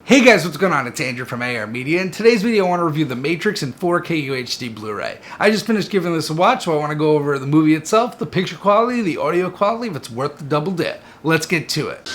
Hey guys, what's going on? It's Andrew from AR Media. In today's video, I want to review The Matrix in 4K UHD Blu-ray. I just finished giving this a watch, so I want to go over the movie itself, the picture quality, the audio quality, if it's worth the double dip. Let's get to it.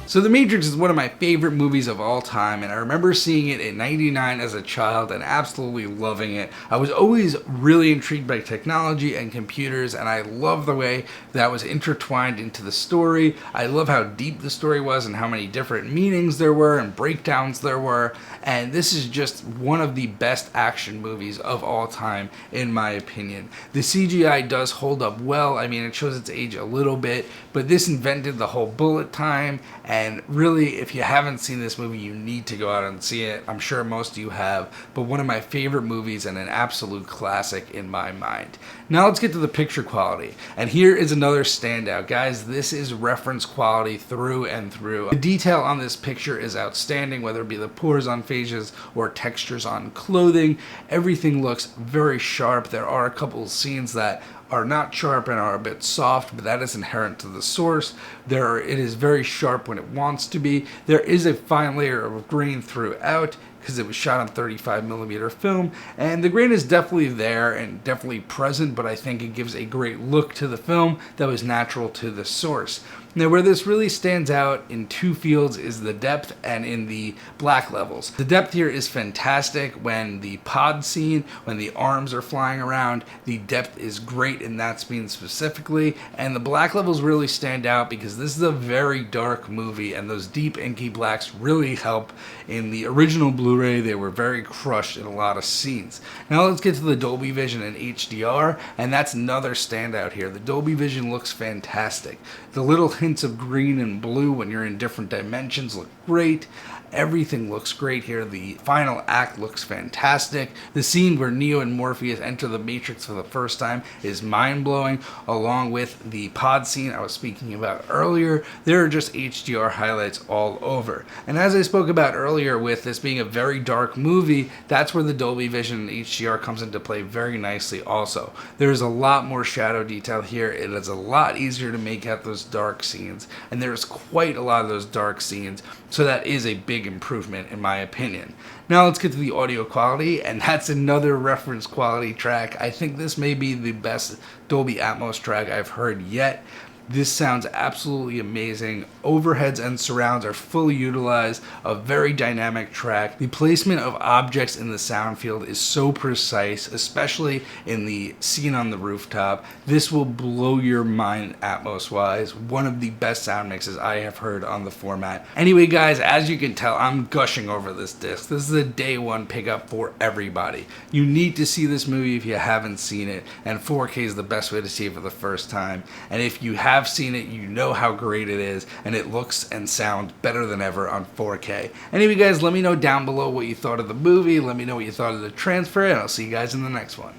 So The Matrix is one of my favorite movies of all time, and I remember seeing it in '99 as a child and absolutely loving it. I was always really intrigued by technology and computers, and I love the way that was intertwined into the story. I love how deep the story was and how many different meanings there were and breakdowns there were, and this is just one of the best action movies of all time, in my opinion. The CGI does hold up well. I mean, it shows its age a little bit, but this invented the whole bullet time. And really, if you haven't seen this movie, you need to go out and see it. I'm sure most of you have, but one of my favorite movies and an absolute classic in my mind. Now let's get to the picture quality. And here is another standout. Guys, this is reference quality through and through. The detail on this picture is outstanding, whether it be the pores on faces or textures on clothing. Everything looks very sharp. There are a couple of scenes that are not sharp and are a bit soft, but that is inherent to the source. It is very sharp when it wants to be. There is a fine layer of grain throughout because it was shot on 35mm film, and the grain is definitely there and definitely present, but I think it gives a great look to the film that was natural to the source. Now, where this really stands out in two fields is the depth and in the black levels. The depth here is fantastic. When the pod scene, when the arms are flying around, the depth is great in that scene specifically, and the black levels really stand out because this is a very dark movie, and those deep inky blacks really help. In the original Blu-ray, they were very crushed in a lot of scenes. Now let's get to the Dolby Vision and HDR, and that's another standout here. The Dolby Vision looks fantastic. The little hints of green and blue when you're in different dimensions look great. Everything looks great here. The final act looks fantastic. The scene where Neo and Morpheus enter the Matrix for the first time is mind-blowing, along with the pod scene I was speaking about earlier. There are just HDR highlights all over. And as I spoke about earlier, with this being a very dark movie, that's where the Dolby Vision and HDR comes into play very nicely also. There's a lot more shadow detail here. It is a lot easier to make out those dark scenes, and there's quite a lot of those dark scenes, so that is a big improvement in my opinion. Now let's get to the audio quality, and that's another reference quality track. I think this may be the best Dolby Atmos track I've heard yet. This sounds absolutely amazing. Overheads and surrounds are fully utilized, a very dynamic track. The placement of objects in the sound field is so precise, especially in the scene on the rooftop. This will blow your mind Atmos-wise. One of the best sound mixes I have heard on the format. Anyway guys, as you can tell, I'm gushing over this disc. This is a day one pickup for everybody. You need to see this movie if you haven't seen it, and 4K is the best way to see it for the first time. And if you have seen it, you know how great it is, and it looks and sounds better than ever on 4K. Anyway guys, let me know down below what you thought of the movie, let me know what you thought of the transfer, and I'll see you guys in the next one.